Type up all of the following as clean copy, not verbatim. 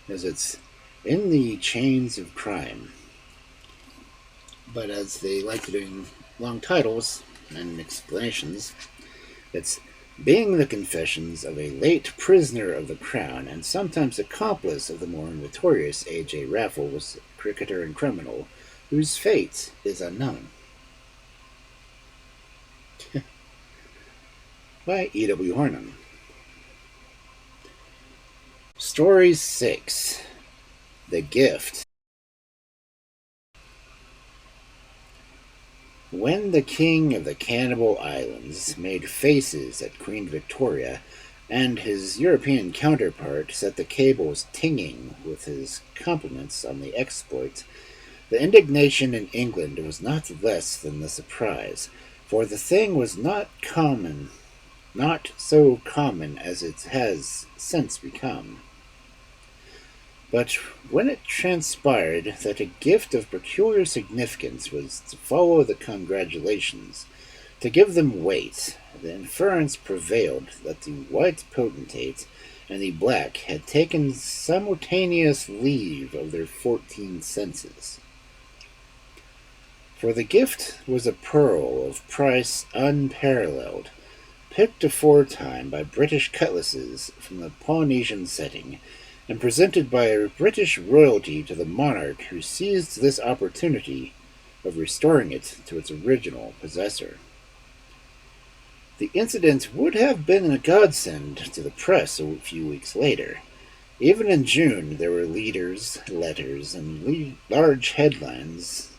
as it's in the chains of crime. But as they like to do long titles and explanations, it's being the confessions of a late prisoner of the crown and sometimes accomplice of the more notorious A.J. Raffles, cricketer and criminal, whose fate is unknown. By E.W.Hornung. Story 6. The Gift. When the king of the Cannibal Islands made faces at Queen Victoria, and his European counterpart set the cables tinging with his compliments on the exploit, the indignation in England was not less than the surprise, for the thing was not so common as it has since become. But when it transpired that a gift of peculiar significance was to follow the congratulations, to give them weight, the inference prevailed that the white potentate and the black had taken simultaneous leave of their 14 senses. For the gift was a pearl of price unparalleled, picked aforetime by British cutlasses from the Polynesian setting, and presented by a British royalty to the monarch who seized this opportunity of restoring it to its original possessor. The incident would have been a godsend to the press a few weeks later. Even in June, there were leaders, letters, and large headlines,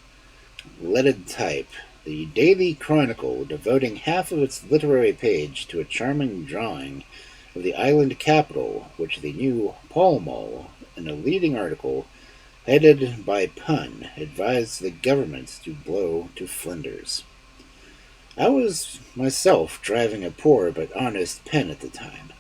leaded type, the Daily Chronicle devoting half of its literary page to a charming drawing of the island capital, which the new Pall Mall, in a leading article, headed by Pun, advised the government to blow to Flinders. I was myself driving a poor but honest pen at the time,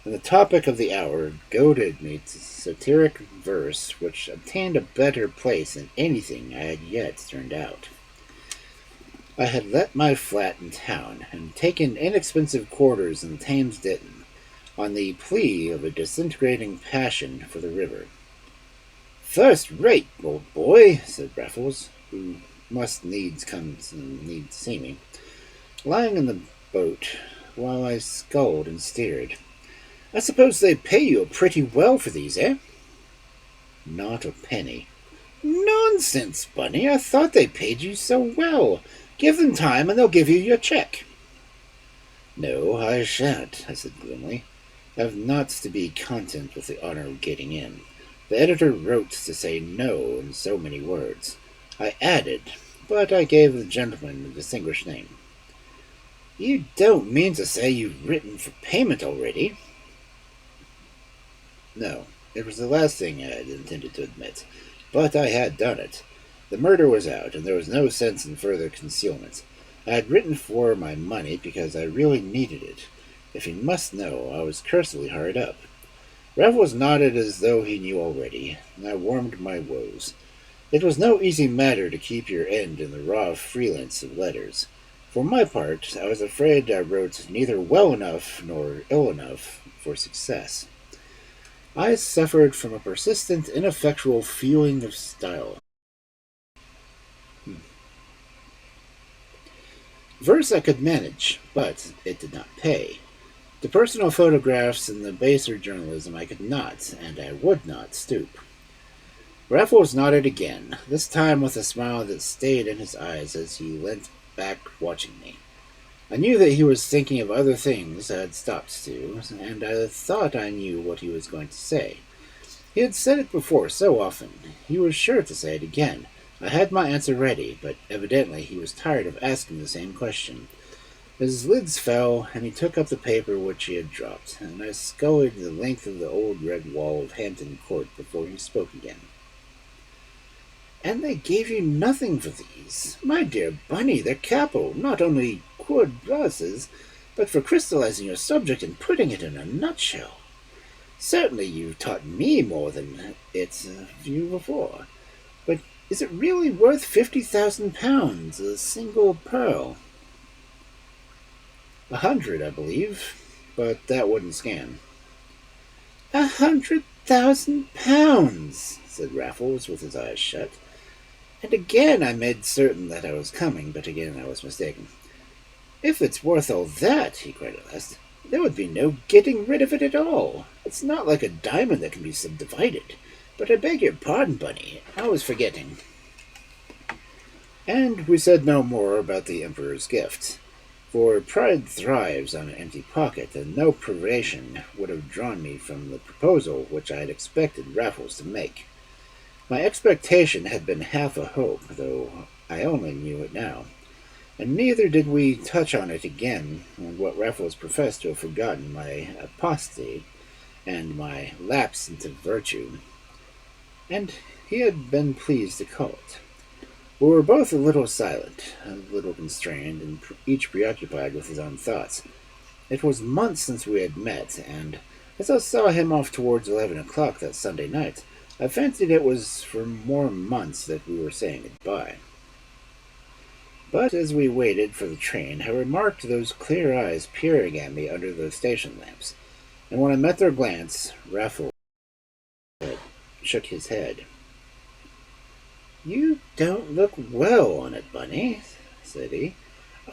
and the topic of the hour goaded me to satiric verse which obtained a better place than anything I had yet turned out. I had let my flat in town and taken inexpensive quarters in Thames Ditton, on the plea of a disintegrating passion for the river. "First rate, old boy," said Raffles, who must needs come to need to see me, lying in the boat while I sculled and steered. "I suppose they pay you pretty well for these, eh?" "Not a penny." "Nonsense, Bunny. I thought they paid you so well. Give them time and they'll give you your check." "No, I shan't," I said gloomily. "I've not to be content with the honor of getting in. The editor wrote to say no in so many words. I added, but I gave the gentleman a distinguished name." "You don't mean to say you've written for payment already?" No, it was the last thing I had intended to admit, but I had done it. The murder was out, and there was no sense in further concealment. I had written for my money because I really needed it. If you must know, I was cursedly hard up. Raffles nodded as though he knew already, and I warmed my woes. It was no easy matter to keep your end in the raw freelance of letters. For my part, I was afraid I wrote neither well enough nor ill enough for success. I suffered from a persistent, ineffectual feeling of style. Verse I could manage, but it did not pay. To personal photographs and the baser journalism I could not, and I would not, stoop. Raffles nodded again, this time with a smile that stayed in his eyes as he leant back watching me. I knew that he was thinking of other things I had stopped to, and I thought I knew what he was going to say. He had said it before so often. He was sure to say it again. I had my answer ready, but evidently he was tired of asking the same question. His lids fell, and he took up the paper which he had dropped, and I scullied the length of the old red wall of Hampton Court before he spoke again. "And they gave you nothing for these? My dear Bunny, they're capital, not only quid glasses, but for crystallizing your subject and putting it in a nutshell. Certainly you've taught me more than it's you before. But is it really worth £50,000, a single pearl?" 100, I believe, but that wouldn't scan. 100 1,000 pounds, said Raffles with his eyes shut. And again I made certain that I was coming, but again I was mistaken. If it's worth all that, he cried at last, there would be no getting rid of it at all. It's not like a diamond that can be subdivided. But I beg your pardon, Bunny, I was forgetting. And we said no more about the Emperor's gift, for pride thrives on an empty pocket, and no privation would have drawn me from the proposal which I had expected Raffles to make. My expectation had been half a hope, though I only knew it now, and neither did we touch on it again when what Raffles professed to have forgotten my apostasy and my lapse into virtue, and he had been pleased to call it. We were both a little silent, a little constrained, and each preoccupied with his own thoughts. It was months since we had met, and as I saw him off towards 11 o'clock that Sunday night, I fancied it was for more months that we were saying goodbye. But as we waited for the train, I remarked those clear eyes peering at me under the station lamps, and when I met their glance, Raffles shook his head. "You don't look well on it, Bunny," said he.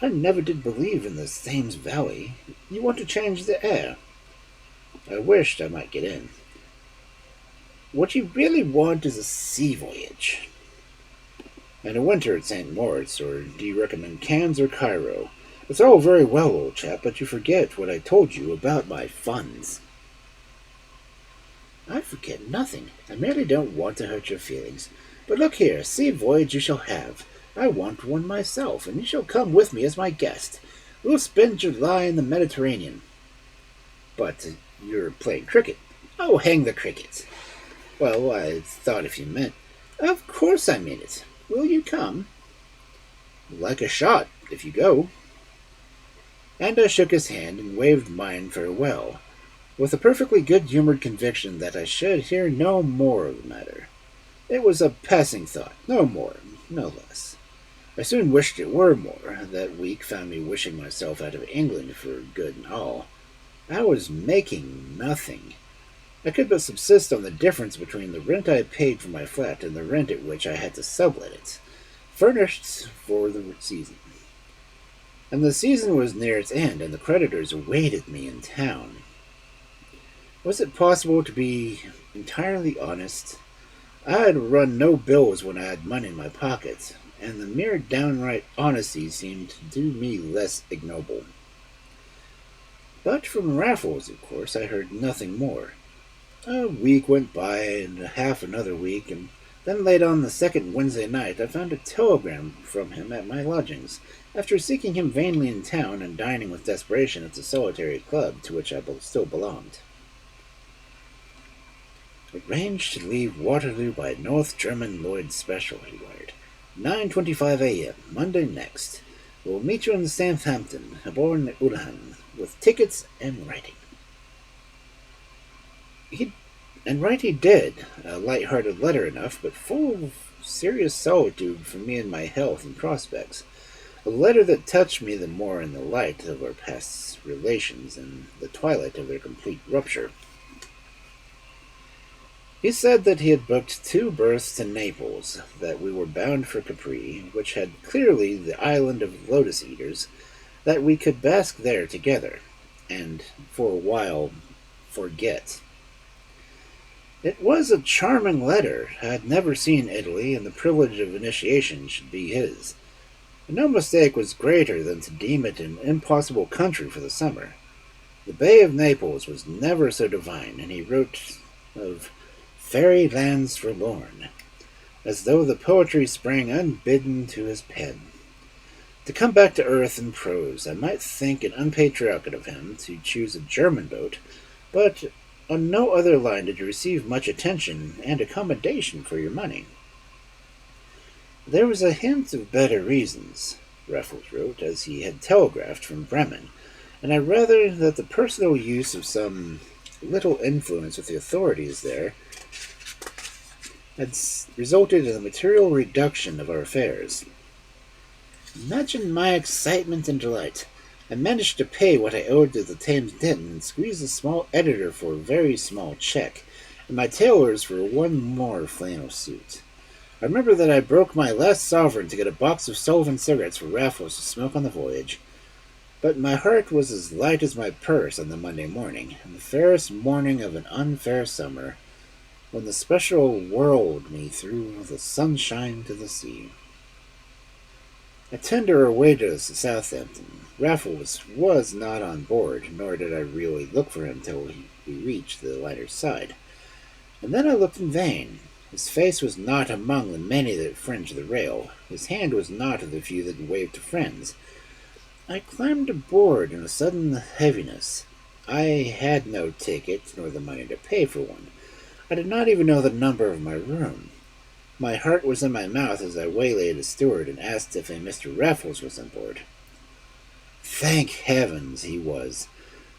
"I never did believe in the Thames Valley. You want to change the air." I wished I might get in. "What you really want is a sea voyage. And a winter at St. Moritz, or do you recommend Cannes or Cairo? It's all very well, old chap, but you forget what I told you about my funds." "I forget nothing. I merely don't want to hurt your feelings. But look here, a sea voyage you shall have. I want one myself, and you shall come with me as my guest. We'll spend July in the Mediterranean." "But you're playing cricket." "Oh, hang the cricket." "Well, I thought if you meant—" "Of course I mean it. Will you come?" "Like a shot, if you go." And I shook his hand and waved mine farewell, with a perfectly good-humored conviction that I should hear no more of the matter. It was a passing thought, no more, no less. I soon wished it were more. That week found me wishing myself out of England for good and all. I was making nothing. I could but subsist on the difference between the rent I had paid for my flat and the rent at which I had to sublet it, furnished for the season. And the season was near its end, and the creditors awaited me in town. Was it possible to be entirely honest? I had run no bills when I had money in my pocket, and the mere downright honesty seemed to do me less ignoble. But from Raffles, of course, I heard nothing more. A week went by, and half another week, and then late on the second Wednesday night I found a telegram from him at my lodgings, after seeking him vainly in town and dining with desperation at the solitary club to which I still belonged. "Arranged to leave Waterloo by North German Lloyd Special," he wired. 9:25 a.m., Monday next. We'll meet you in Southampton, aboard the Ullahan, with tickets and writing. And write he did, a light-hearted letter enough, but full of serious solitude for me and my health and prospects. A letter that touched me the more in the light of our past relations and the twilight of their complete rupture. He said that he had booked 2 berths to Naples, that we were bound for Capri, which had clearly the island of lotus-eaters, that we could bask there together, and for a while forget. It was a charming letter. I had never seen Italy, and the privilege of initiation should be his. No mistake was greater than to deem it an impossible country for the summer. The Bay of Naples was never so divine, and he wrote of fairy lands forlorn, as though the poetry sprang unbidden to his pen. To come back to earth in prose, I might think it unpatriotic of him to choose a German boat, but on no other line did you receive much attention and accommodation for your money. There was a hint of better reasons, Raffles wrote, as he had telegraphed from Bremen, and I rather that the personal use of some little influence with the authorities there had resulted in a material reduction of our affairs. Imagine my excitement and delight. I managed to pay what I owed to the Thames Denton and squeeze a small editor for a very small check, and my tailors for one more flannel suit. I remember that I broke my last sovereign to get a box of Sullivan cigarettes for Raffles to smoke on the voyage, but my heart was as light as my purse on the Monday morning, and the fairest morning of an unfair summer, when the special whirled me through the sunshine to the sea. A tender awaited us at Southampton. Raffles was not on board, nor did I really look for him till we reached the lighter's side. And then I looked in vain. His face was not among the many that fringed the rail. His hand was not of the few that waved to friends. I climbed aboard in a sudden heaviness. I had no ticket, nor the money to pay for one. I did not even know the number of my room. My heart was in my mouth as I waylaid a steward and asked if a Mr. Raffles was on board. Thank heavens he was.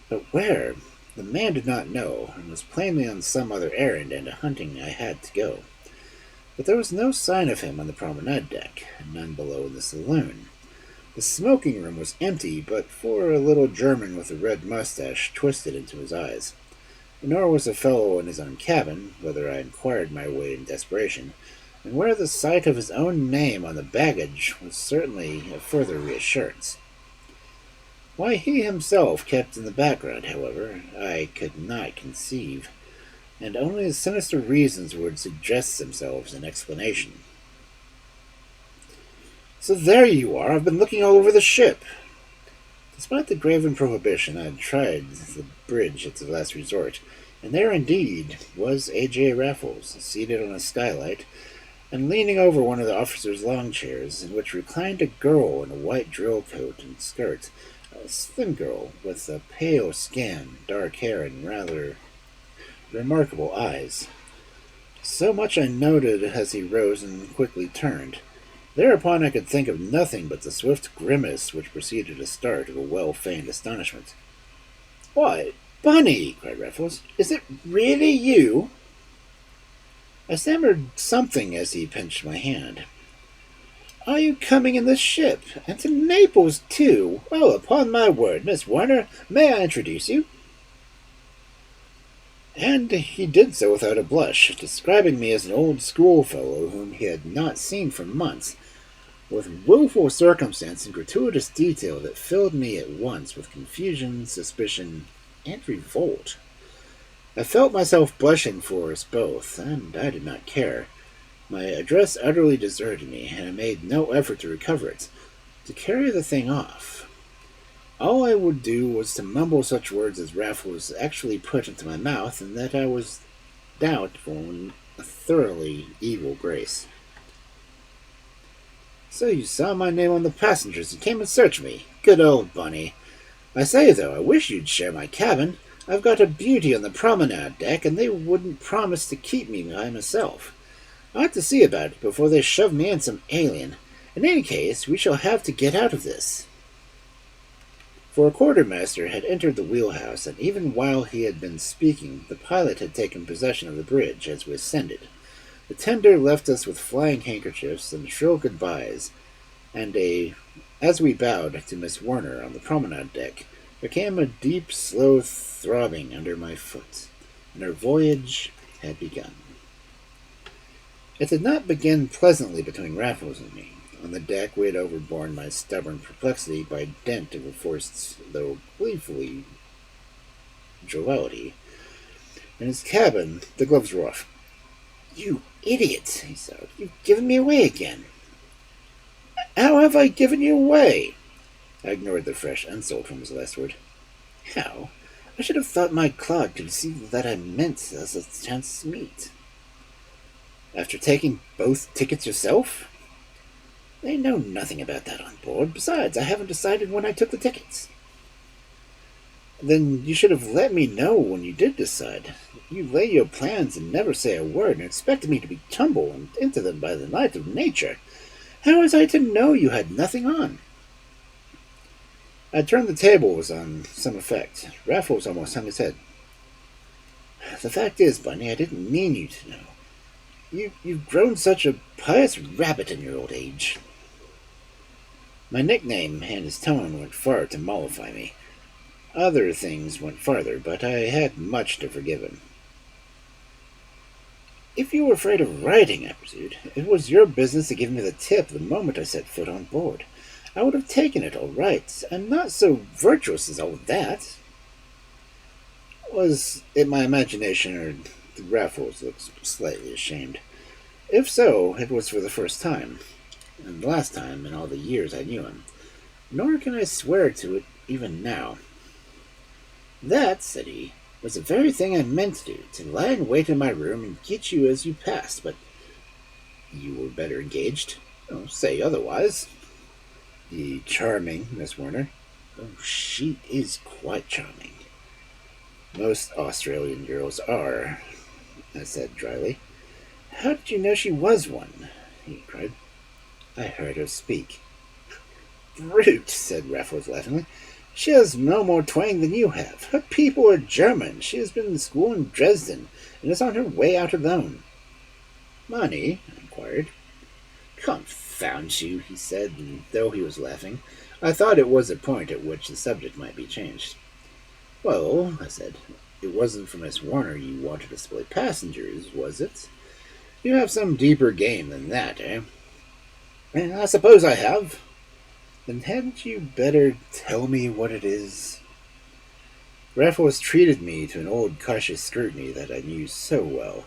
But where? The man did not know, and was plainly on some other errand and a hunting I had to go. But there was no sign of him on the promenade deck, and none below in the saloon. The smoking room was empty, but for a little German with a red mustache twisted into his eyes. Nor was a fellow in his own cabin, whither I inquired my way in desperation, and where the sight of his own name on the baggage was certainly a further reassurance. Why he himself kept in the background, however, I could not conceive, and only sinister reasons would suggest themselves in explanation. So there you are. I've been looking all over the ship. Despite the graven prohibition, I had tried the bridge at the last resort, and there indeed was A.J. Raffles, seated on a skylight, and leaning over one of the officers' long chairs, in which reclined a girl in a white drill coat and skirt, a slim girl with a pale skin, dark hair, and rather remarkable eyes. So much I noted as he rose and quickly turned. Thereupon I could think of nothing but the swift grimace which preceded a start of a well-feigned astonishment. "Why, Bunny!" cried Raffles. "Is it really you?" I stammered something as he pinched my hand. "Are you coming in this ship? And to Naples, too? Well, upon my word, Miss Warner, may I introduce you?" And he did so without a blush, describing me as an old schoolfellow whom he had not seen for months, with woeful circumstance and gratuitous detail that filled me at once with confusion, suspicion, and revolt. I felt myself blushing for us both, and I did not care. My address utterly deserted me, and I made no effort to recover it, to carry the thing off. All I would do was to mumble such words as Raffles actually put into my mouth, and that I was doubtful in a thoroughly evil grace. "So you saw my name on the passengers and came and searched me. Good old Bunny. I say, though, I wish you'd share my cabin. I've got a beauty on the promenade deck, and they wouldn't promise to keep me by myself. I ought to see about it before they shove me in some alien. In any case, we shall have to get out of this." For a quartermaster had entered the wheelhouse, and even while he had been speaking, the pilot had taken possession of the bridge as we ascended. The tender left us with flying handkerchiefs and shrill goodbyes, and as we bowed to Miss Warner on the promenade deck, there came a deep, slow throbbing under my foot, and our voyage had begun. It did not begin pleasantly between Raffles and me. On the deck we had overborne my stubborn perplexity by dint of a forced, though gleefully, joviality. In his cabin, the gloves were off. "You idiot!" he said. "You've given me away again." "How have I given you away?" I ignored the fresh insult from his last word. "How? I should have thought my clerk could see that I meant as a chance to meet." "After taking both tickets yourself?" "They know nothing about that on board. Besides, I haven't decided when I took the tickets." "Then you should have let me know when you did decide. You lay your plans and never say a word, and expected me to be tumbled into them by the light of nature. How was I to know you had nothing on?" I turned the tables on some effect. Raffles almost hung his head. "The fact is, Bunny, I didn't mean you to know. You've grown such a pious rabbit in your old age." My nickname and his tone went far to mollify me. Other things went farther, but I had much to forgive him. If you were afraid of writing, I pursued, it was your business to give me the tip the moment I set foot on board. I would have taken it all right. I'm not so virtuous as all that. Was it my imagination, or did Raffles look slightly ashamed? If so, it was for the first time, and the last time in all the years I knew him. Nor can I swear to it even now. That, said he, was the very thing I meant to do, to lie in wait in my room and get you as you passed, but you were better engaged. Don't say otherwise. The charming Miss Warner. Oh, she is quite charming. Most Australian girls are, I said dryly. How did you know she was one? He cried. I heard her speak. Brute, said Raffles laughingly. She has no more twang than you have. Her people are German. She has been in school in Dresden, and is on her way out alone. Money? I inquired. Confound you, he said, and though he was laughing, I thought it was a point at which the subject might be changed. Well, I said, it wasn't for Miss Warner you wanted to split passengers, was it? You have some deeper game than that, eh? I suppose I have. Then hadn't you better tell me what it is? Raffles treated me to an old cautious scrutiny that I knew so well.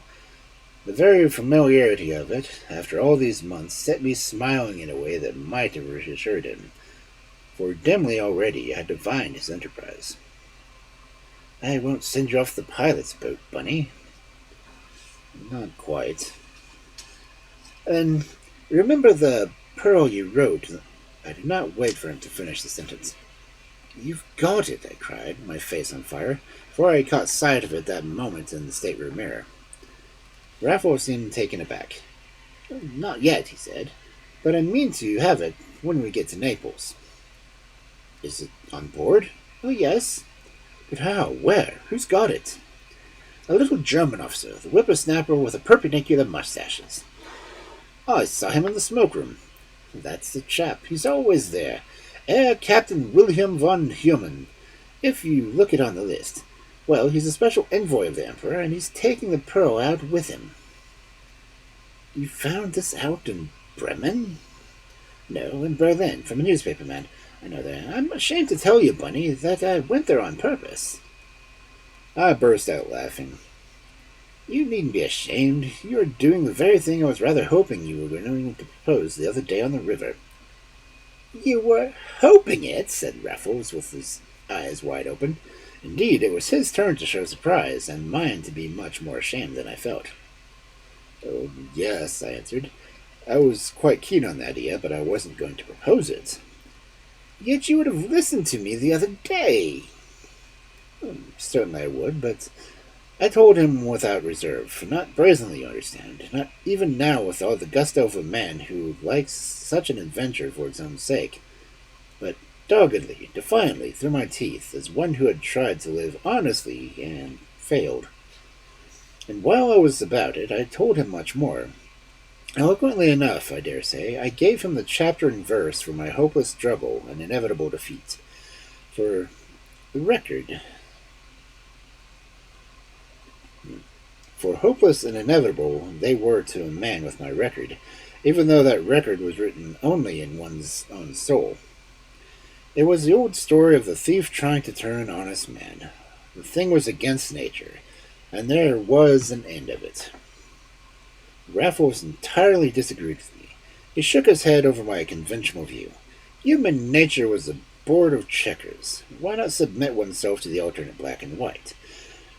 The very familiarity of it, after all these months, set me smiling in a way that might have reassured him, for dimly already I had divined his enterprise. I won't send you off the pilot's boat, Bunny. Not quite. And remember the pearl you wrote. I did not wait for him to finish the sentence. You've got it, I cried, my face on fire, for I caught sight of it that moment in the stateroom mirror. Raffles seemed taken aback. Not yet, he said, but I mean to have it when we get to Naples. Is it on board? Oh, yes. But how? Where? Who's got it? A little German officer, the whippersnapper with the perpendicular mustaches. I saw him in the smoke-room. That's the chap. He's always there. Herr Captain Wilhelm von Human. If you look it on the list. Well, he's a special envoy of the Emperor, and he's taking the pearl out with him. You found this out in Bremen? No, in Berlin, from a newspaper man. I know that. I'm ashamed to tell you, Bunny, that I went there on purpose. I burst out laughing. You needn't be ashamed. You are doing the very thing I was rather hoping you were going to propose the other day on the river. You were hoping it, said Raffles, with his eyes wide open. Indeed, it was his turn to show surprise, and mine to be much more ashamed than I felt. Oh, yes, I answered. I was quite keen on the idea, but I wasn't going to propose it. Yet you would have listened to me the other day. Certainly I would, but I told him without reserve, not brazenly, you understand, not even now with all the gusto of a man who likes such an adventure for its own sake, but doggedly, defiantly, through my teeth, as one who had tried to live honestly and failed. And while I was about it, I told him much more. Eloquently enough, I dare say, I gave him the chapter and verse for my hopeless struggle and inevitable defeat. For the record, for hopeless and inevitable they were to a man with my record, even though that record was written only in one's own soul. It was the old story of the thief trying to turn an honest man. The thing was against nature, and there was an end of it. Raffles entirely disagreed with me. He shook his head over my conventional view. Human nature was a board of checkers. Why not submit oneself to the alternate black and white?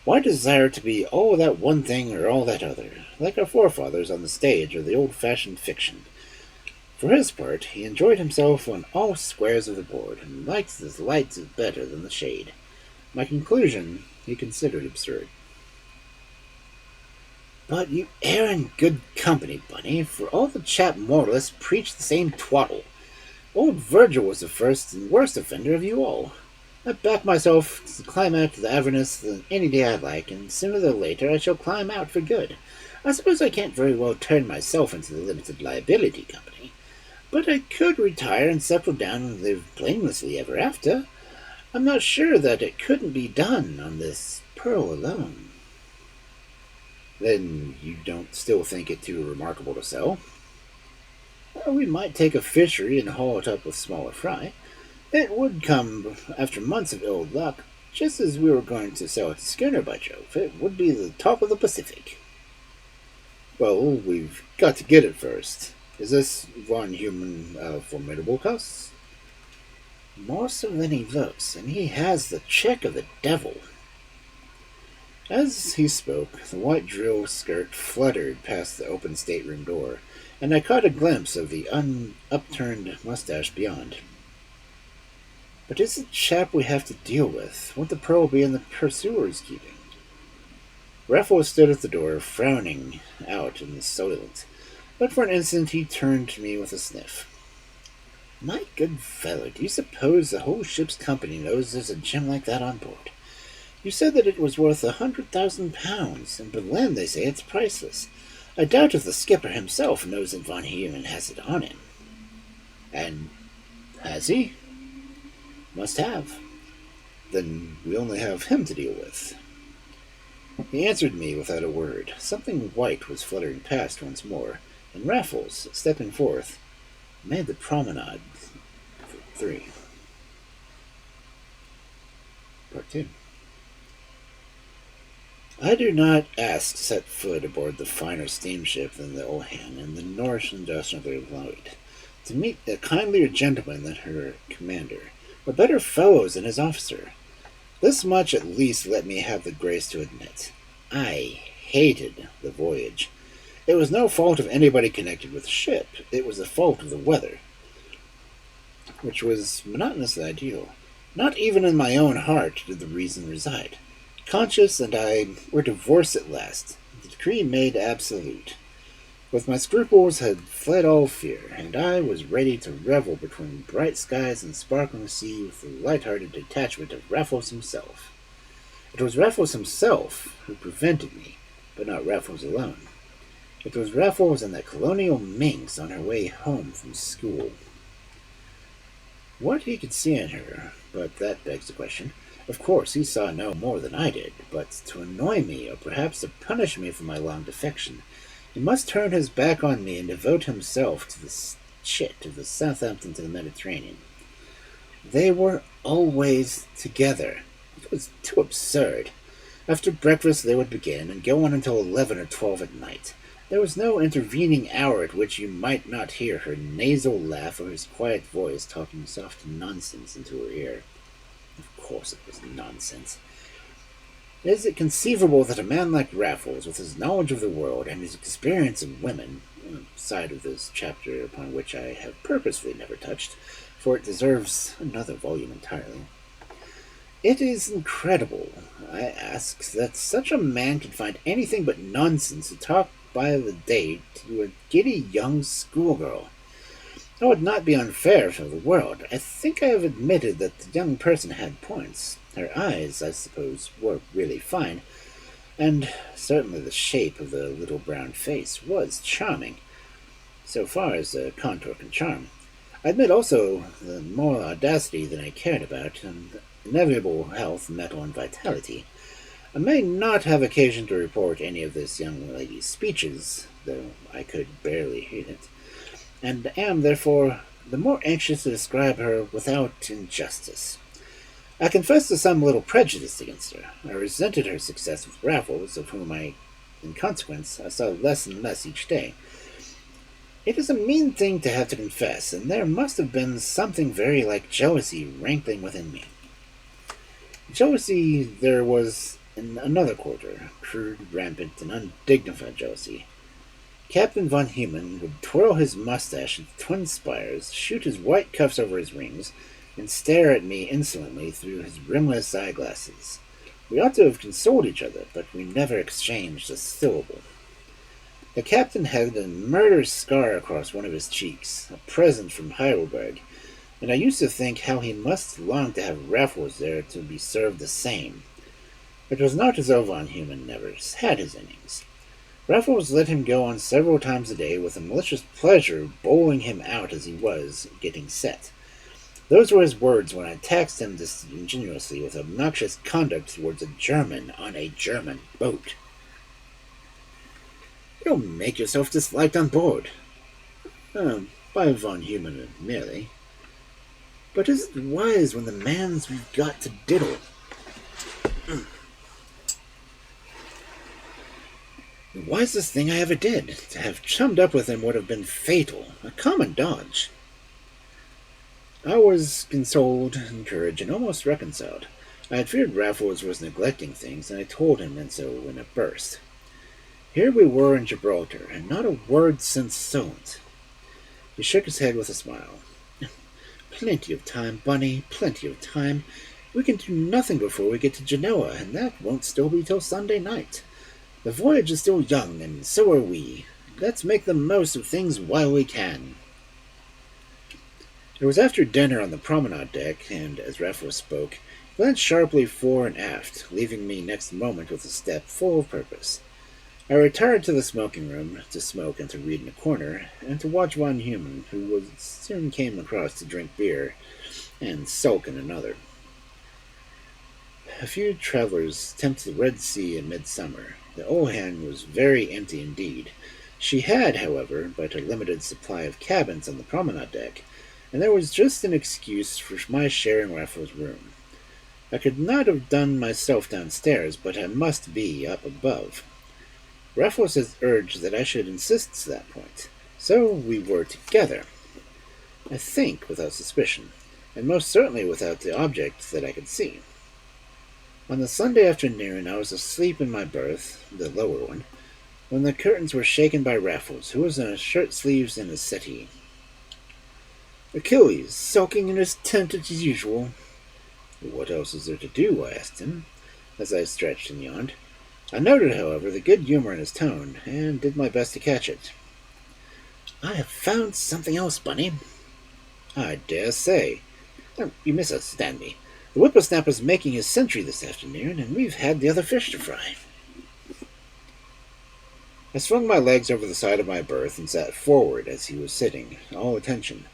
Why desire to be all that one thing or all that other, like our forefathers on the stage or the old-fashioned fiction? For his part, he enjoyed himself on all squares of the board, and liked the light better than the shade. My conclusion he considered absurd. But you err in good company, Bunny, for all the chap moralists preach the same twaddle. Old Virgil was the first and worst offender of you all. I back myself to climb out to the Avernus any day I like, and sooner or later I shall climb out for good. I suppose I can't very well turn myself into the limited liability company, but I could retire and settle down and live blamelessly ever after. I'm not sure that it couldn't be done on this pearl alone. Then you don't still think it too remarkable to sell? Well, we might take a fishery and haul it up with smaller fry. It would come after months of ill luck, just as we were going to sell it to schooner, by Jove. It would be the top of the Pacific. Well, we've got to get it first. Is this Von Human a formidable cuss? More so than he looks, and he has the check of the devil. As he spoke, the white drill skirt fluttered past the open stateroom door, and I caught a glimpse of the upturned mustache beyond. But is the chap we have to deal with? Won't the pearl be in the pursuer's keeping? Raffles stood at the door, frowning out in the soylent, but for an instant he turned to me with a sniff. My good fellow, do you suppose the whole ship's company knows there's a gem like that on board? You said that it was worth £100,000. In Berlin they say it's priceless. I doubt if the skipper himself knows that Von Heumann has it on him. And has he? Must have. Then we only have him to deal with. He answered me without a word. Something white was fluttering past once more, and Raffles, stepping forth, made the promenade for 3. Part 2. I do not ask to set foot aboard the finer steamship than the Ohan and the Norse Industrial Lloyd, to meet a kindlier gentleman than her commander, or better fellows than his officer. This much at least let me have the grace to admit. I hated the voyage. It was no fault of anybody connected with the ship. It was the fault of the weather, which was monotonously ideal. Not even in my own heart did the reason reside. Conscience and I were divorced at last, the decree made absolute. With my scruples had fled all fear, and I was ready to revel between bright skies and sparkling sea with the light-hearted detachment of Raffles himself. It was Raffles himself who prevented me, but not Raffles alone. It was Raffles and that colonial minx on her way home from school. What he could see in her, but that begs the question. Of course, he saw no more than I did, but to annoy me, or perhaps to punish me for my long defection, he must turn his back on me and devote himself to the shit of the Southampton to the Mediterranean. They were always together. It was too absurd. After breakfast they would begin, and go on until 11 or 12 at night. There was no intervening hour at which you might not hear her nasal laugh or his quiet voice talking soft nonsense into her ear. Of course it was nonsense. Is it conceivable that a man like Raffles, with his knowledge of the world and his experience of women, a side of this chapter upon which I have purposely never touched, for it deserves another volume entirely, it is incredible, I ask, that such a man can find anything but nonsense to talk by the day to a giddy young schoolgirl. That would not be unfair for the world. I think I have admitted that the young person had points. Her eyes, I suppose, were really fine, and certainly the shape of the little brown face was charming, so far as the contour can charm. I admit also the moral audacity that I cared about, and inevitable health, mettle, and vitality. I may not have occasion to report any of this young lady's speeches, though I could barely hear it, and am, therefore, the more anxious to describe her without injustice. I confess to some little prejudice against her. I resented her success with Raffles, of whom in consequence, I saw less and less each day. It is a mean thing to have to confess, and there must have been something very like jealousy rankling within me. Jealousy there was in another quarter, crude, rampant, and undignified jealousy. Captain Von Heumann would twirl his mustache into twin spires, shoot his white cuffs over his rings, and stare at me insolently through his rimless eyeglasses. We ought to have consoled each other, but we never exchanged a syllable. The captain had a murderous scar across one of his cheeks, a present from Heidelberg, and I used to think how he must long to have Raffles there to be served the same. It was not as though Von Heumann never had his innings. Raffles let him go on several times a day with a malicious pleasure of bowling him out as he was getting set. Those were his words when I taxed him disingenuously with obnoxious conduct towards a German on a German boat. You'll make yourself disliked on board. By Von Human merely. But is it wise when the man's we've got to diddle? The wisest thing I ever did. To have chummed up with him would have been fatal, a common dodge. I was consoled, encouraged, and almost reconciled. I had feared Raffles was neglecting things, and I told him and so in a burst. Here we were in Gibraltar, and not a word since silent. He shook his head with a smile. Plenty of time, Bunny, plenty of time. We can do nothing before we get to Genoa, and that won't still be till Sunday night. The voyage is still young, and so are we. Let's make the most of things while we can. It was after dinner on the promenade deck, and as Raffles spoke, he glanced sharply fore and aft, leaving me next moment with a step full of purpose. I retired to the smoking room, to smoke and to read in a corner, and to watch Von Human, who soon came across to drink beer, and sulk in another. A few travellers tempted the Red Sea in midsummer. The Ohan was very empty indeed. She had, however, but a limited supply of cabins on the promenade deck, and there was just an excuse for my sharing Raffles' room. I could not have done myself downstairs, but I must be up above. Raffles has urged that I should insist to that point, so we were together. I think without suspicion, and most certainly without the object that I could see. On the Sunday afternoon I was asleep in my berth, the lower one, when the curtains were shaken by Raffles, who was in his shirt-sleeves and his settee. Achilles, sulking in his tent as usual. What else is there to do? I asked him, as I stretched and yawned. I noted, however, the good humor in his tone, and did my best to catch it. I have found something else, Bunny. I dare say. You misunderstand me. The whippersnapper's making his century this afternoon, and we've had the other fish to fry. I swung my legs over the side of my berth and sat forward as he was sitting, all attention.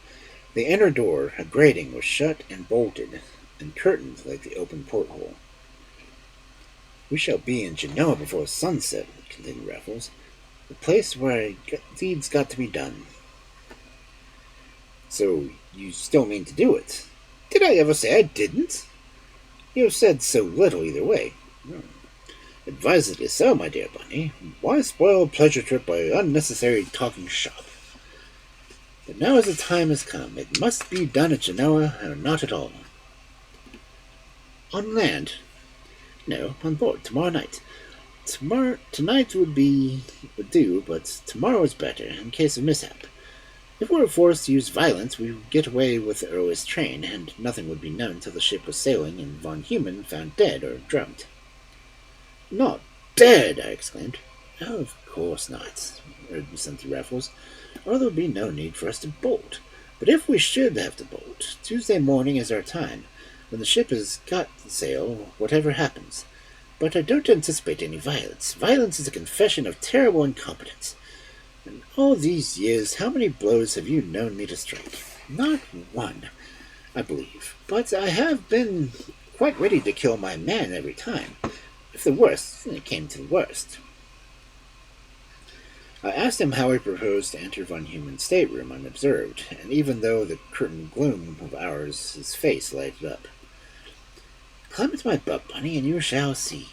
The inner door, a grating, was shut and bolted, and curtained like the open porthole. We shall be in Genoa before sunset, continued Raffles, the place where deeds got to be done. So you still mean to do it? Did I ever say I didn't? You have said so little either way. Advisedly so, my dear Bunny. Why spoil a pleasure trip by unnecessary talking shop? But now as the time has come, it must be done at Genoa, or not at all. On land? No, on board, tomorrow night. Tonight would do, but tomorrow is better, in case of mishap. If we were forced to use violence, we would get away with the earliest train, and nothing would be known till the ship was sailing and Von Human found dead or drugged. Not dead, I exclaimed. Oh, of course not, assented Raffles, or there would be no need for us to bolt. But if we should have to bolt, Tuesday morning is our time, when the ship has got to sail, whatever happens. But I don't anticipate any violence. Violence is a confession of terrible incompetence. In all these years, how many blows have you known me to strike? Not one, I believe. But I have been quite ready to kill my man every time, if the worst came to the worst. I asked him how he proposed to enter Von Human's stateroom unobserved, and even though the curtained gloom of ours, his face lighted up. Climb into my butt, Bunny, and you shall see.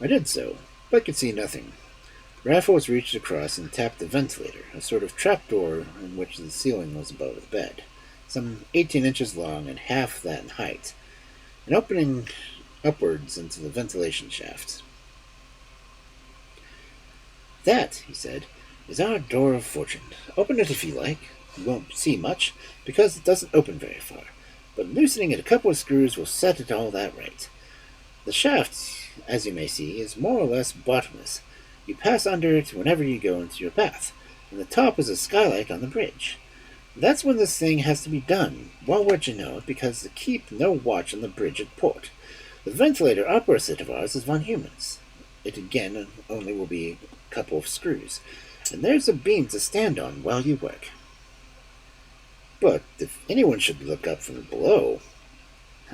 I did so, but could see nothing. Raffles reached across and tapped the ventilator, a sort of trapdoor in which the ceiling was above the bed, some 18 inches long and half that in height, and opening upwards into the ventilation shaft. That, he said, is our door of fortune. Open it if you like. You won't see much, because it doesn't open very far, but loosening it a couple of screws will set it all that right. The shaft, as you may see, is more or less bottomless. You pass under it whenever you go into your bath, and the top is a skylight on the bridge. That's when this thing has to be done, while we're at Genoa, because they keep no watch on the bridge at port. The ventilator opposite of ours is Von Human's. It again only will be a couple of screws, and there's a beam to stand on while you work. But if anyone should look up from below,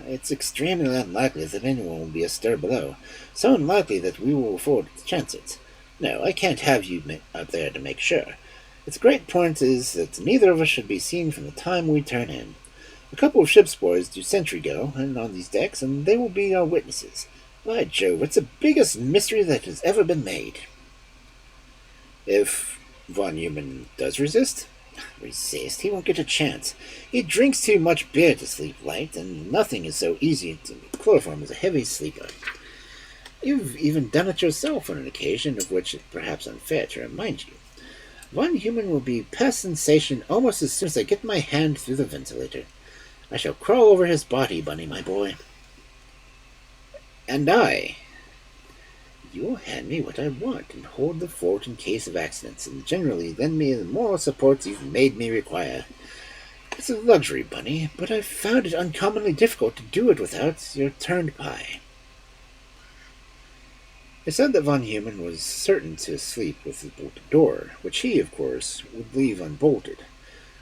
it's extremely unlikely that anyone will be astir below, so unlikely that we will afford to chance it. No, I can't have you up there to make sure. Its great point is that neither of us should be seen from the time we turn in. A couple of ship's boys do sentry go and on these decks, and they will be our witnesses. By Jove, it's the biggest mystery that has ever been made. If Von Neumann does resist, he won't get a chance. He drinks too much beer to sleep light, and nothing is so easy to chloroform as a heavy sleeper. You've even done it yourself on an occasion of which it's perhaps unfair to remind you. Von Neumann will be past sensation almost as soon as I get my hand through the ventilator. I shall crawl over his body, Bunny, my boy. And you will hand me what I want and hold the fort in case of accidents, and generally lend me the moral support you've made me require. It's a luxury, Bunny, but I've found it uncommonly difficult to do it without your turned pie. I said that Von Neumann was certain to sleep with the bolted door, which he, of course, would leave unbolted,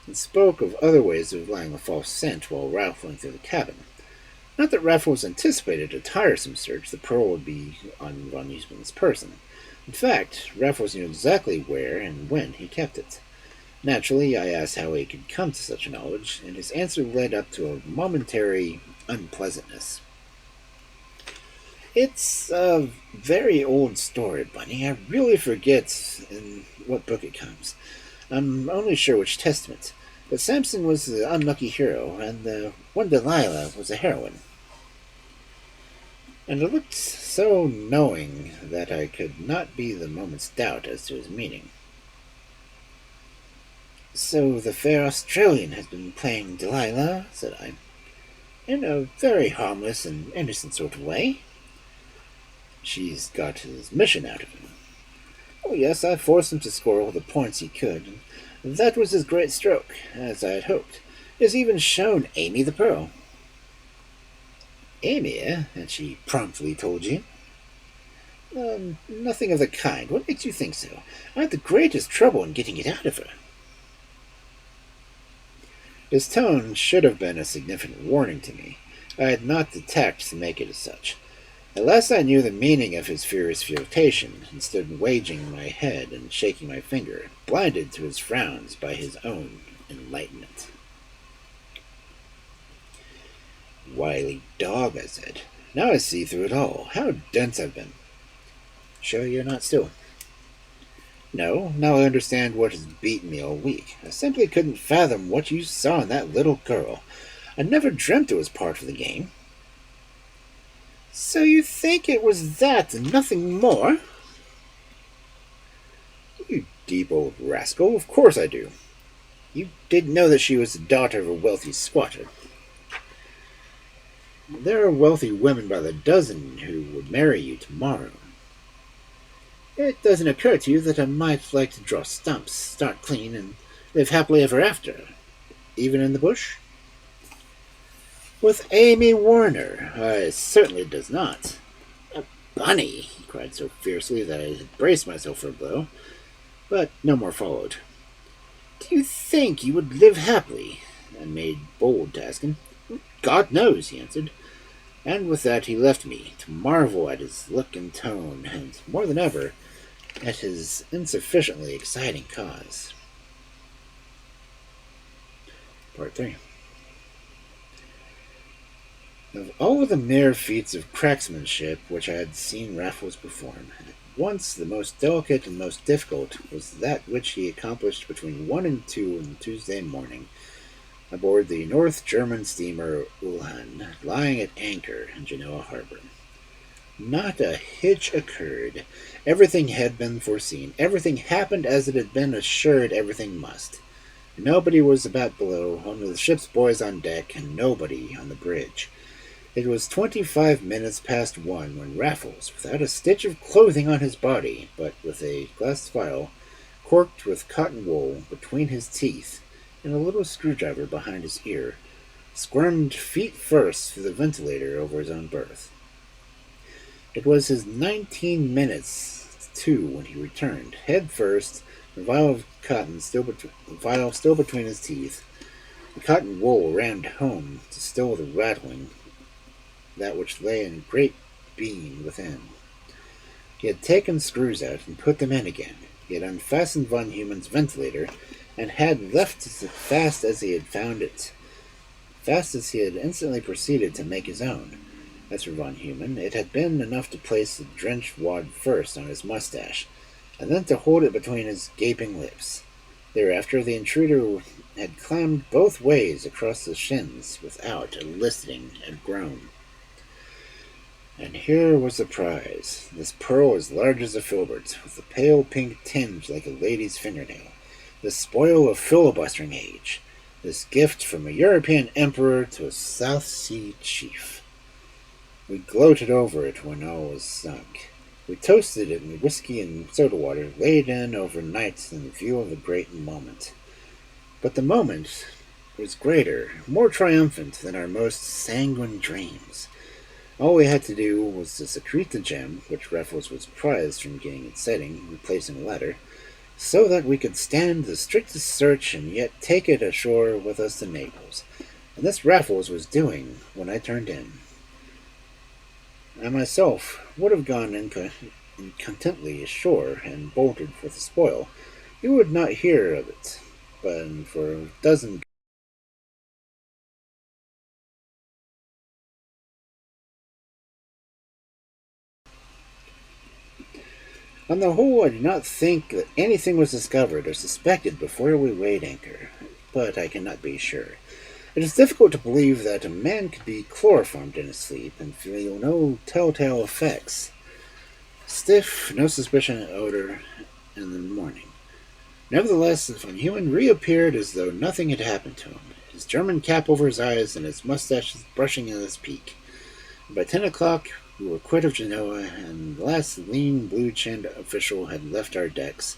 and spoke of other ways of laying a false scent while raffling through the cabin. Not that Raffles anticipated a tiresome search, the pearl would be on Von Neumann's person. In fact, Raffles knew exactly where and when he kept it. Naturally, I asked how he could come to such knowledge, and his answer led up to a momentary unpleasantness. It's a very old story, Bunny. I really forget in what book it comes. I'm only sure which testament. But Samson was the unlucky hero, and the one Delilah was a heroine. And it looked so knowing that I could not be the moment's doubt as to his meaning. So the fair Australian has been playing Delilah, said I, in a very harmless and innocent sort of way. She's got his mission out of him. Oh, yes, I forced him to score all the points he could, and that was his great stroke, as I had hoped. He has even shown Amy the pearl. Amy, eh? And she promptly told you? Nothing of the kind. What makes you think so? I had the greatest trouble in getting it out of her. His tone should have been a significant warning to me. I had not the tact to make it as such. At last I knew the meaning of his furious flirtation, and stood waging my head and shaking my finger, blinded to his frowns by his own enlightenment. Wily dog, I said. Now I see through it all. How dense I've been. Sure you're not still? No, now I understand what has beaten me all week. I simply couldn't fathom what you saw in that little girl. I never dreamt it was part of the game. So you think it was that and nothing more? You deep old rascal, of course I do. You didn't know that she was the daughter of a wealthy squatter. There are wealthy women by the dozen who would marry you tomorrow. It doesn't occur to you that I might like to draw stumps, start clean, and live happily ever after, even in the bush? With Amy Warner, I certainly does not. Bunny, he cried so fiercely that I had braced myself for a blow, but no more followed. Do you think you would live happily? I made bold to ask him. God knows, he answered. And with that he left me, to marvel at his look and tone, and, more than ever, at his insufficiently exciting cause. Part 3. Of all the mere feats of cracksmanship which I had seen Raffles perform, at once the most delicate and most difficult was that which he accomplished between 1 and 2 on Tuesday morning, aboard the North German steamer Ulhan, lying at anchor in Genoa harbor. Not a hitch occurred. Everything had been foreseen. Everything happened as it had been assured everything must. Nobody was about below, only the ship's boys on deck, and nobody on the bridge. It was 25 minutes past 1 when Raffles, without a stitch of clothing on his body, but with a glass vial corked with cotton wool between his teeth and a little screwdriver behind his ear, squirmed feet first through the ventilator over his own berth. It was his 19 minutes to when he returned, head first, the vial of cotton still between his teeth. The cotton wool rammed home to still the rattling, that which lay in a great beam within. He had taken screws out and put them in again. He had unfastened Von Human's ventilator and had left as fast as he had found it, fast as he had instantly proceeded to make his own. As for Von Human, it had been enough to place the drenched wad first on his mustache, and then to hold it between his gaping lips. Thereafter, the intruder had climbed both ways across the shins without eliciting a groan. And here was the prize, this pearl as large as a filbert, with a pale pink tinge like a lady's fingernail, this spoil of filibustering age, this gift from a European emperor to a South Sea chief. We gloated over it when all was sunk. We toasted it in whiskey and soda water, laid in over nights in view of the great moment. But the moment was greater, more triumphant than our most sanguine dreams. All we had to do was to secrete the gem, which Raffles was prized from getting its setting, replacing a ladder, so that we could stand the strictest search and yet take it ashore with us to Naples. And this Raffles was doing when I turned in. I myself would have gone incontinently ashore and bolted for the spoil. You would not hear of it, but for a dozen. On the whole, I do not think that anything was discovered or suspected before we weighed anchor, but I cannot be sure. It is difficult to believe that a man could be chloroformed in his sleep and feel no telltale effects. Stiff, no suspicion of odor in the morning. Nevertheless, Von Human reappeared as though nothing had happened to him, his German cap over his eyes and his mustache brushing in his peak. By 10 o'clock, we were quit of Genoa, and the last lean, blue-chinned official had left our decks.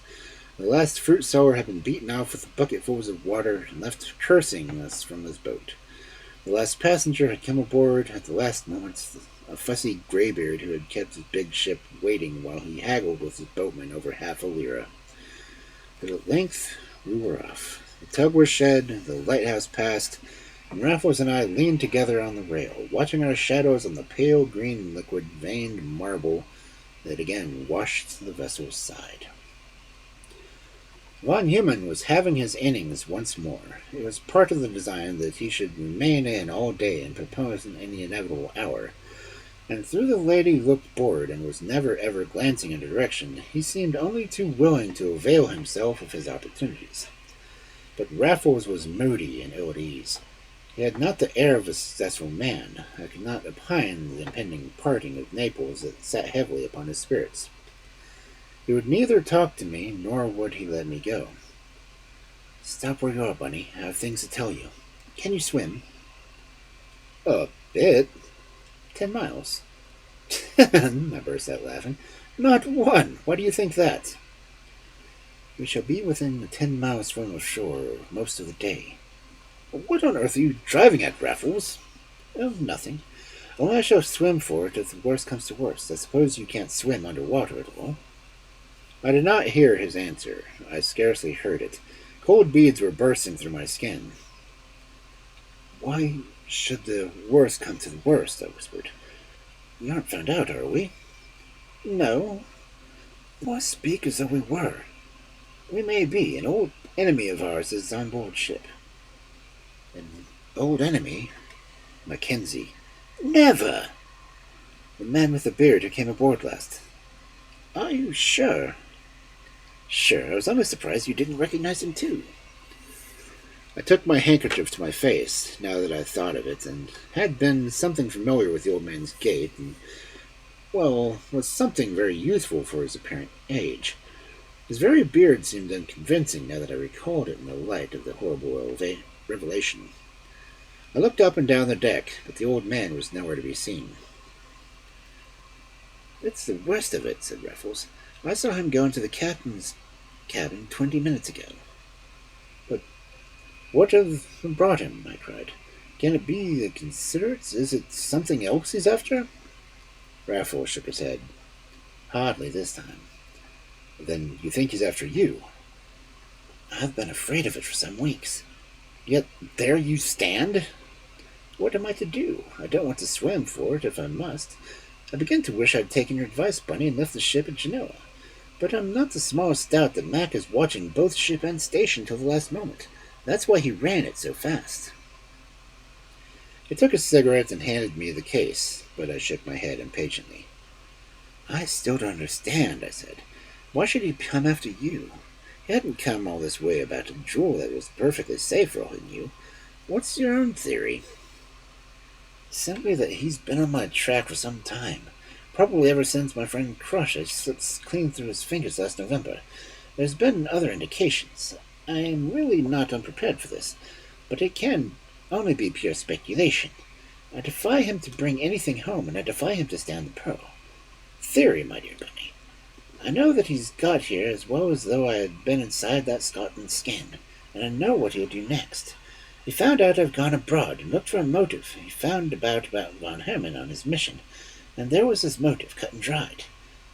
The last fruit seller had been beaten off with bucketfuls of water and left cursing us from his boat. The last passenger had come aboard at the last moment, a fussy graybeard who had kept his big ship waiting while he haggled with his boatman over half a lira. But at length we were off. The tug was shed, the lighthouse passed, and Raffles and I leaned together on the rail, watching our shadows on the pale green liquid veined marble that again washed the vessel's side. Von Human was having his innings once more. It was part of the design that he should remain in all day and propose in any inevitable hour. And though the lady looked bored and was never ever glancing in a direction, he seemed only too willing to avail himself of his opportunities. But Raffles was moody and ill at ease. He had not the air of a successful man. I could not opine the impending parting of Naples that sat heavily upon his spirits. He would neither talk to me, nor would he let me go. "Stop where you are, Bunny. I have things to tell you. Can you swim?" "A bit. 10 miles. 10?" I burst out laughing. "Not one. Why do you think that?" "We shall be within a 10 miles from the shore most of the day." "What on earth are you driving at, Raffles?" "Oh, nothing. Only I shall swim for it if the worst comes to worst. I suppose you can't swim under water at all?" I did not hear his answer. I scarcely heard it. Cold beads were bursting through my skin. "Why should the worst come to the worst?" I whispered. "We aren't found out, are we?" "No." "Why speak as though we were?" "We may be. An old enemy of ours is on board ship." "An old enemy?" "Mackenzie." "Never!" "The man with the beard who came aboard last." "Are you sure?" "Sure. I was almost surprised you didn't recognize him, too." I took my handkerchief to my face, now that I thought of it, and had been something familiar with the old man's gait, and, well, was something very youthful for his apparent age. His very beard seemed unconvincing now that I recalled it in the light of the horrible revelation. I looked up and down the deck, but the old man was nowhere to be seen. "It's the worst of it," said Raffles. "I saw him go into the captain's cabin 20 minutes ago." "But what have brought him?" I cried. "Can it be the considerates? Is it something else he's after?" Raffles shook his head. "Hardly this time." "Then you think he's after you?" "I've been afraid of it for some weeks." "Yet there you stand?" "What am I to do? I don't want to swim for it if I must. I begin to wish I'd taken your advice, Bunny, and left the ship at Genoa. But I'm not the smallest doubt that Mac is watching both ship and station till the last moment. That's why he ran it so fast. He took a cigarette and handed me the case, but I shook my head impatiently. I still don't understand, I said. Why should he come after you? He hadn't come all this way about a jewel that was perfectly safe for all he knew. What's your own theory? Simply that he's been on my track for some time. Probably ever since my friend Crush had slipped clean through his fingers last November. There's been other indications. I am really not unprepared for this, but it can only be pure speculation. I defy him to bring anything home, and I defy him to stand the pearl. Theory, my dear Bunny. I know that he's got here as well as though I had been inside that Scotland skin, and I know what he'll do next. He found out I've gone abroad and looked for a motive. He found about Von Herman on his mission, and there was his motive, cut and dried.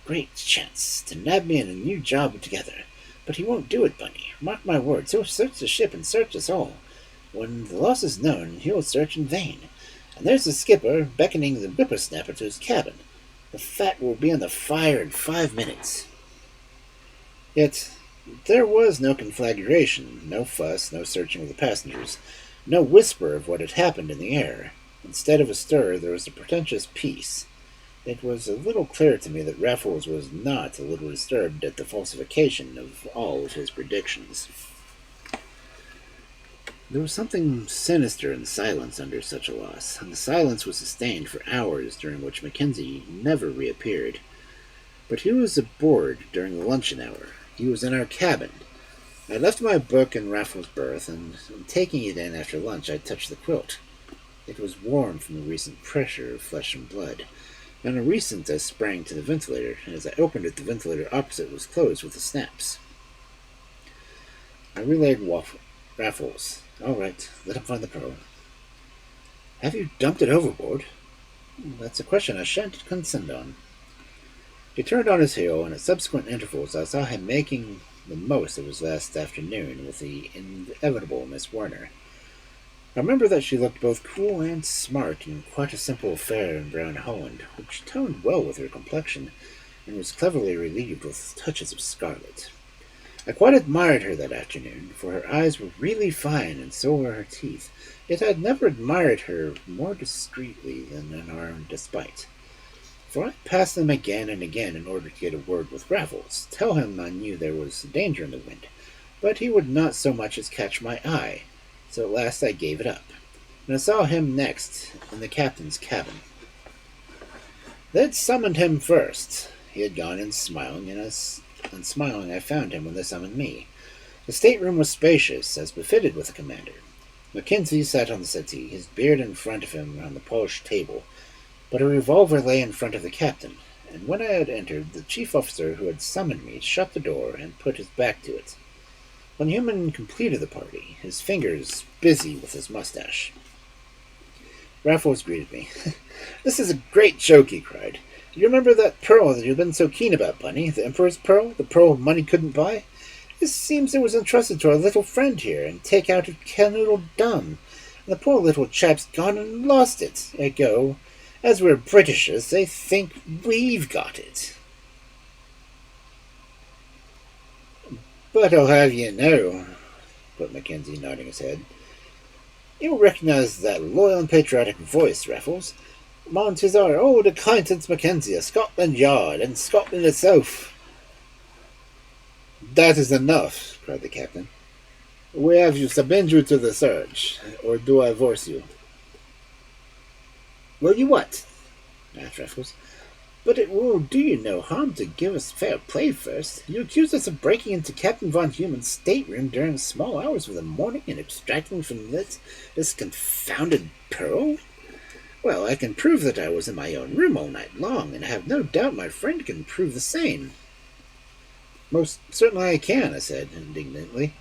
Great chance to nab me in a new job together. But he won't do it, Bunny. Mark my words, he'll search the ship and search us all. When the loss is known, he'll search in vain. And there's the skipper beckoning the whippersnapper to his cabin. The fat will be on the fire in 5 minutes. Yet there was no conflagration, no fuss, no searching of the passengers, no whisper of what had happened in the air. Instead of a stir, there was a portentous peace. It was a little clear to me that Raffles was not a little disturbed at the falsification of all of his predictions. There was something sinister in the silence under such a loss, and the silence was sustained for hours, during which Mackenzie never reappeared. But he was aboard during the luncheon hour. He was in our cabin. I left my book in Raffles' berth, and taking it in after lunch, I touched the quilt. It was warm from the recent pressure of flesh and blood. In a recent, I sprang to the ventilator, and as I opened it, the ventilator opposite was closed with the snaps. I relayed Raffles. All right, let him find the pearl. Have you dumped it overboard? That's a question I shan't consent on. He turned on his heel, and at subsequent intervals I saw him making the most of his last afternoon with the inevitable Miss Werner. I remember that she looked both cool and smart in quite a simple affair in brown holland, which toned well with her complexion, and was cleverly relieved with touches of scarlet. I quite admired her that afternoon, for her eyes were really fine, and so were her teeth, yet I had never admired her more discreetly than in our despite. For I passed them again and again in order to get a word with Raffles, tell him I knew there was danger in the wind, but he would not so much as catch my eye, so at last I gave it up, and I saw him next in the captain's cabin. They'd summoned him first. He had gone in smiling, and smiling I found him when they summoned me. The stateroom was spacious, as befitted with a commander. Mackenzie sat on the settee, his beard in front of him on the polished table, but a revolver lay in front of the captain, and when I had entered, the chief officer who had summoned me shut the door and put his back to it. Von Human completed the party, his fingers busy with his mustache. Raffles greeted me. "This is a great joke," he cried. "Do you remember that pearl that you've been so keen about, Bunny? The Emperor's pearl? The pearl money couldn't buy? It seems it was entrusted to our little friend here, and take out a canoodle dumb. And the poor little chap's gone and lost it. Ergo, as we're Britishers, they think we've got it." "But I'll have you know," put Mackenzie, nodding his head, "you'll recognize that loyal and patriotic voice, Raffles. Mon, 'tis our old acquaintance Mackenzie of Scotland Yard, and Scotland itself." "That is enough," cried the captain. "We have you submit you to the search, or do I force you?" "Will you what?" asked Raffles. "But it will do you no harm to give us fair play first. You accuse us of breaking into Captain Von Human's stateroom during the small hours of the morning and extracting from it this confounded pearl. Well, I can prove that I was in my own room all night long, and I have no doubt my friend can prove the same." "Most certainly I can," I said indignantly.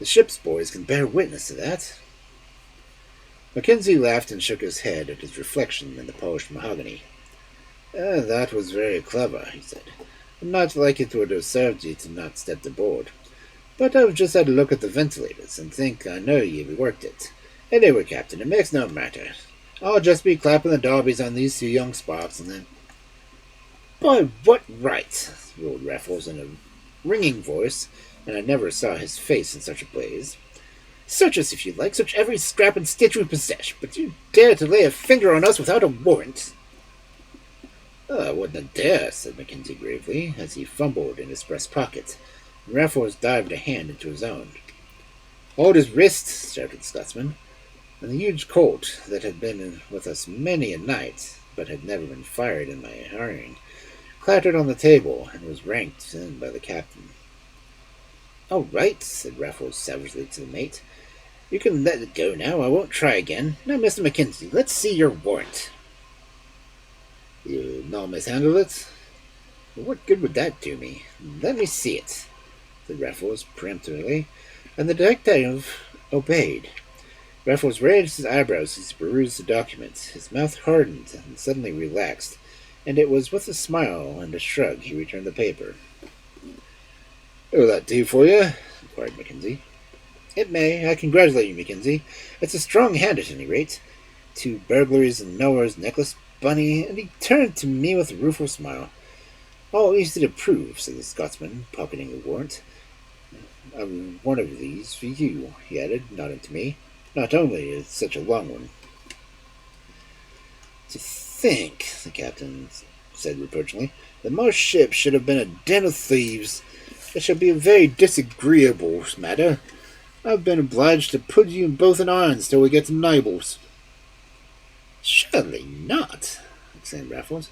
"The ship's boys can bear witness to that." Mackenzie laughed and shook his head at his reflection in the polished mahogany. "That was very clever," he said. "Not like it would have served you to not step aboard. But I've just had a look at the ventilators, and think I know you've worked it. Anyway, Captain, it makes no matter. I'll just be clapping the darbies on these two young sparks, and then—" "By what right?" roared Raffles in a ringing voice, and I never saw his face in such a blaze. "Search us if you like, search every scrap and stitch we possess, but you dare to lay a finger on us without a warrant." "I wouldn't dare," said Mackenzie gravely, as he fumbled in his breast pocket, and Raffles dived a hand into his own. "Hold his wrist!" shouted the Scotsman, and the huge Colt, that had been with us many a night, but had never been fired in my hearing, clattered on the table, and was ranked in by the captain. "All right," said Raffles savagely to the mate. "You can let it go now. I won't try again. Now, Mr. Mackenzie, let's see your warrant." "You no mishandle it?" "What good would that do me? Let me see it," said Raffles peremptorily, and the detective obeyed. Raffles raised his eyebrows as he perused the document. His mouth hardened and suddenly relaxed, and it was with a smile and a shrug he returned the paper. "Will that do for you?" inquired Mackenzie. "It may. I congratulate you, Mackenzie. It's a strong hand at any rate. 2 burglaries and Noah's necklace, Bunny," and he turned to me with a rueful smile. "All easy to prove," said the Scotsman, pocketing the warrant. "One of these for you," he added, nodding to me. "Not only is it such a long one." "To think," the captain said reproachfully, "that my ship should have been a den of thieves. It shall be a very disagreeable matter. I've been obliged to put you both in irons till we get to Naples." "Surely not," exclaimed Raffles.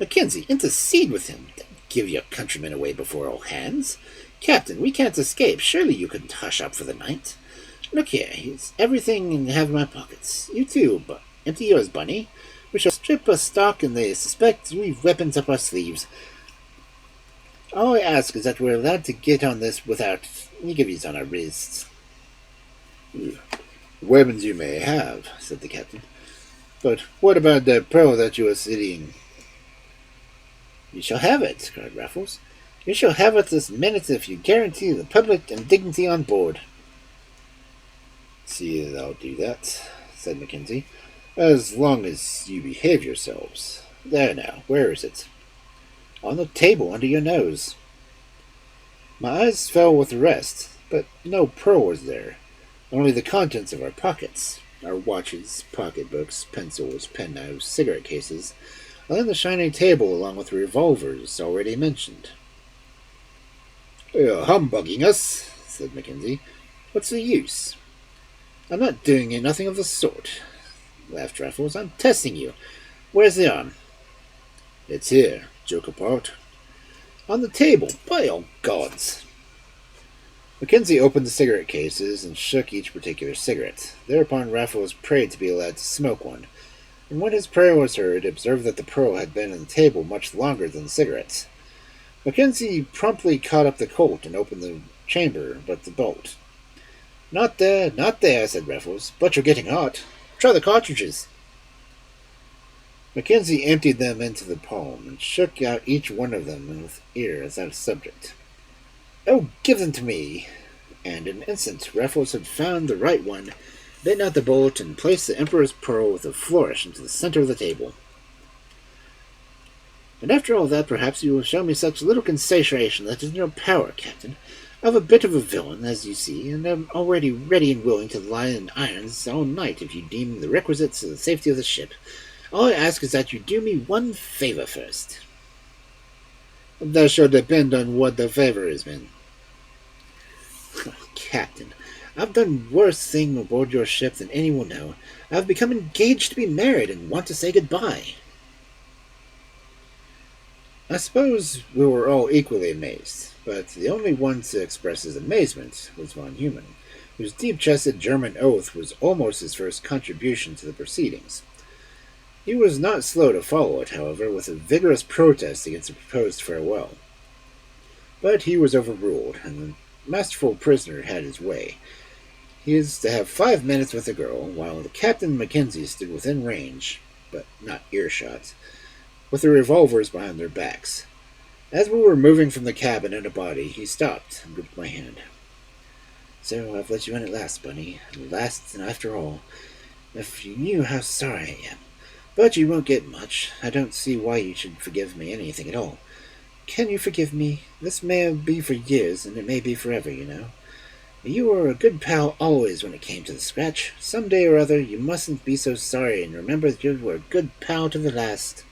"Mackenzie, intercede with him. Don't give your countrymen away before all hands. Captain, we can't escape. Surely you couldn't hush up for the night. Look here, here's everything I have in my pockets. You too, but empty yours, Bunny. We shall strip us stock, and they suspect we've weapons up our sleeves. All I ask is that we're allowed to get on this without niggers on our wrists." "Weapons you may have," said the captain. "But what about the pearl that you are seeking?" "You shall have it," cried Raffles. "You shall have it this minute if you guarantee the public and dignity on board." "See that I'll do that," said Mackenzie, "as long as you behave yourselves. There now, where is it?" "On the table under your nose." My eyes fell with the rest, but no pearl was there, only the contents of our pockets. Our watches, pocketbooks, pencils, penknives, cigarette cases, lay on the shining table along with the revolvers already mentioned. "You're humbugging us," said Mackenzie. "What's the use?" "I'm not doing nothing of the sort," laughed Raffles. "I'm testing you. Where's the arm?" "It's here, joke apart." "On the table, by all gods!" Mackenzie opened the cigarette cases and shook each particular cigarette. Thereupon Raffles prayed to be allowed to smoke one, and when his prayer was heard, observed that the pearl had been on the table much longer than the cigarettes. Mackenzie promptly caught up the Colt and opened the chamber, but the bolt. "Not there, not there," said Raffles. "But you're getting hot. Try the cartridges." Mackenzie emptied them into the palm and shook out each one of them with ear as out of subject. "Oh, give them to me!" And in an instant Raffles had found the right one, bitten out the bolt, and placed the Emperor's pearl with a flourish into the center of the table. "And after all that, perhaps you will show me such little consideration that is in your power, Captain. I'm a bit of a villain, as you see, and am already ready and willing to lie in irons all night if you deem the requisites to the safety of the ship. All I ask is that you do me one favor first." "That shall depend on what the favor is, man." "Captain, I've done worse thing aboard your ship than any will know. I've become engaged to be married and want to say goodbye." I suppose we were all equally amazed, but the only one to express his amazement was von Neumann, whose deep-chested German oath was almost his first contribution to the proceedings. He was not slow to follow it, however, with a vigorous protest against the proposed farewell. But he was overruled, and the masterful prisoner had his way. He is to have 5 minutes with the girl, while the Captain and Mackenzie stood within range, but not earshot, with the revolvers behind their backs. As we were moving from the cabin in a body, he stopped and gripped my hand. "So I've let you in at last, Bunny. At last, and after all. If you knew how sorry I am. But you won't get much. I don't see why you should forgive me anything at all. Can you forgive me? This may be for years, and it may be forever, you know. You were a good pal always when it came to the scratch. Some day or other you mustn't be so sorry, and remember that you were a good pal to the last.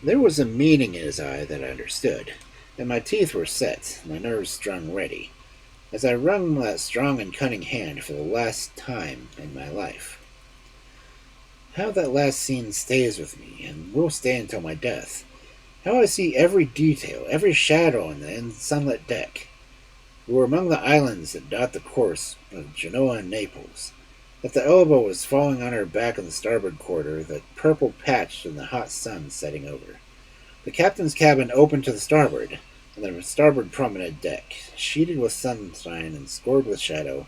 There was a meaning in his eye that I understood, and my teeth were set, my nerves strung ready, as I wrung that strong and cunning hand for the last time in my life. How that last scene stays with me, and will stay until my death. How I see every detail, every shadow on the sunlit deck. We were among the islands that dot the course of Genoa and Naples. That the Elba was falling on her back in the starboard quarter, that purple patched in the hot sun setting over. The captain's cabin opened to the starboard, and the starboard promenade deck, sheeted with sunshine and scored with shadow,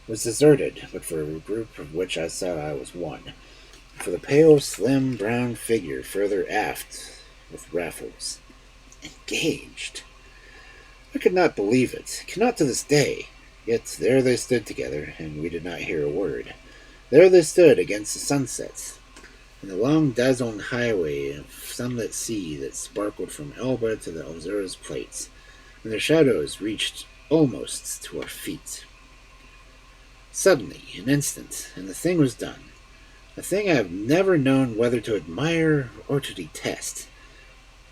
was deserted but for a group of which I saw I was one, for the pale, slim, brown figure further aft with Raffles. Engaged! I could not believe it, cannot to this day. Yet there they stood together, and we did not hear a word. There they stood against the sunset, and the long dazzling highway of sunlit sea that sparkled from Elba to the Azores plates, and their shadows reached almost to our feet. Suddenly, an instant, and the thing was done. A thing I have never known whether to admire or to detest.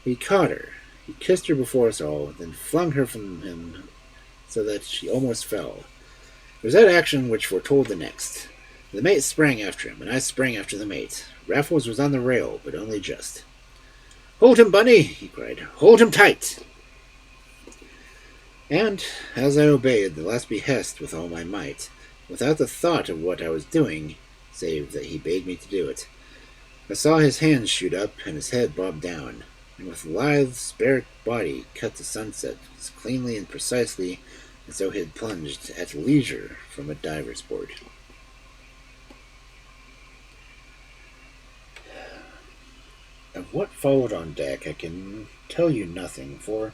He caught her, he kissed her before us all, then flung her from him so that she almost fell. It was that action which foretold the next. The mate sprang after him, and I sprang after the mate. Raffles was on the rail, but only just. "Hold him, Bunny!" he cried. "Hold him tight!" And, as I obeyed the last behest with all my might, without the thought of what I was doing, save that he bade me to do it, I saw his hands shoot up and his head bob down, and with lithe, spare body cut the sunset as cleanly and precisely as though he had plunged at leisure from a diver's board. Of what followed on deck I can tell you nothing, for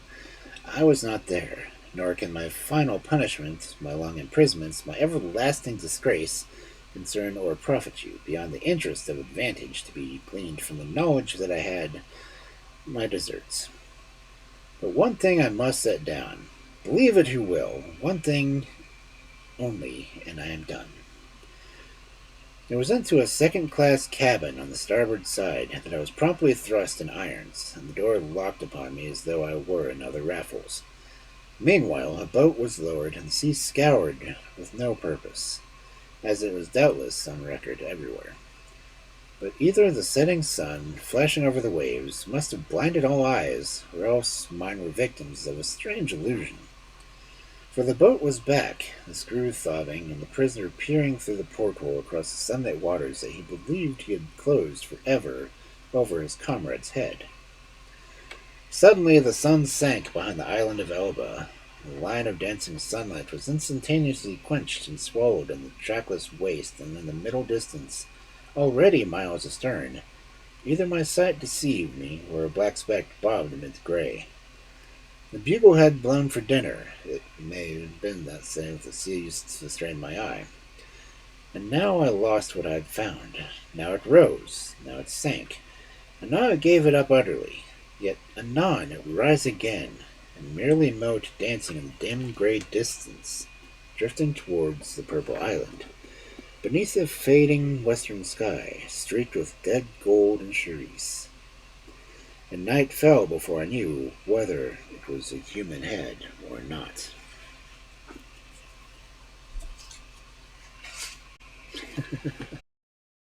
I was not there, nor can my final punishment, my long imprisonments, my everlasting disgrace, concern or profit you, beyond the interest of advantage to be gleaned from the knowledge that I had my deserts. But one thing I must set down. Believe it who will, one thing only, and I am done. It was into a second-class cabin on the starboard side that I was promptly thrust in irons, and the door locked upon me as though I were another Raffles. Meanwhile, a boat was lowered and the sea scoured with no purpose, as it was doubtless on record everywhere. But either the setting sun, flashing over the waves, must have blinded all eyes, or else mine were victims of a strange illusion. For the boat was back, the screw throbbing, and the prisoner peering through the porthole across the sunlit waters that he believed he had closed forever over his comrade's head. Suddenly the sun sank behind the island of Elba. The line of dancing sunlight was instantaneously quenched and swallowed in the trackless waste, and in the middle distance, already miles astern, either my sight deceived me, or a black speck bobbed amid the gray. The bugle had blown for dinner. It may have been that same that ceased to strain my eye. And now I lost what I had found. Now it rose, now it sank, and now I gave it up utterly. Yet anon it would rise again, and merely mote dancing in the dim gray distance, drifting towards the purple island, beneath a fading western sky, streaked with dead gold and cerise. And night fell before I knew whether it was a human head or not.